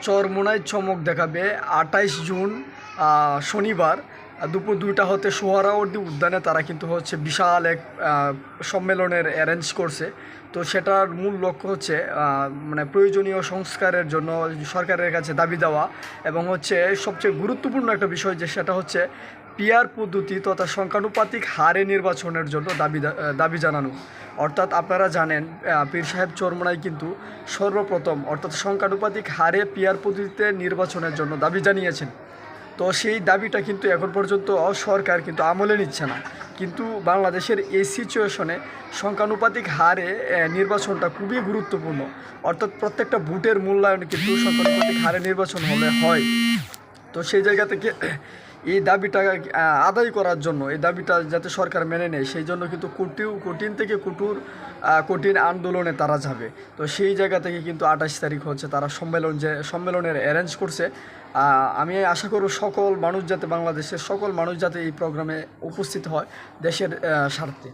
চরমোনাই চমক দেখাবে 28 জুন শনিবার দুপুর 2টা হতে সোহরাওয়ার্দী উদ্যানে। তারা কিন্তু বিশাল এক সম্মেলনের অ্যারেঞ্জ করছে। তো সেটার মূল লক্ষ্য মানে প্রয়োজনীয় সংস্কারের জন্য সরকারের কাছে দাবি দেওয়া, এবং সবচেয়ে গুরুত্বপূর্ণ একটা বিষয় যে সেটা পিয়ার পদ্ধতি তথা সংখ্যানুপাতিক হারে নির্বাচনের জন্য দাবি জানানো। অর্থাৎ আপনারা জানেন পীর সাহেব চরমোনাই কিন্তু সর্বপ্রথম অর্থাৎ সংখ্যানুপাতিক হারে পিয়ার পদ্ধতিতে নির্বাচনের জন্য দাবি জানিয়েছেন। তো সেই দাবিটা কিন্তু এখন পর্যন্ত সরকার কিন্তু আমলে নিচ্ছে না। কিন্তু বাংলাদেশের এই সিচুয়েশনে সংখ্যানুপাতিক হারে নির্বাচনটা খুবই গুরুত্বপূর্ণ। অর্থাৎ প্রত্যেকটা ভোটের মূল্যায়ন কিন্তু সংখ্যানুপাতিক হারে নির্বাচন হলে হয়। তো সেই জায়গা থেকে এই দাবিটা আদায় করার জন্য, এই দাবিটা যাতে সরকার মেনে নেয়, সেই জন্য কিন্তু কঠিন থেকে কঠিন আন্দোলনে তারা যাবে। তো সেই জায়গা থেকে কিন্তু 28 তারিখ তারা সম্মেলনের অ্যারেঞ্জ করছে। আমি আশা করব বাংলাদেশের সকল মানুষ যাতে এই প্রোগ্রামে উপস্থিত হয় দেশের স্বার্থে।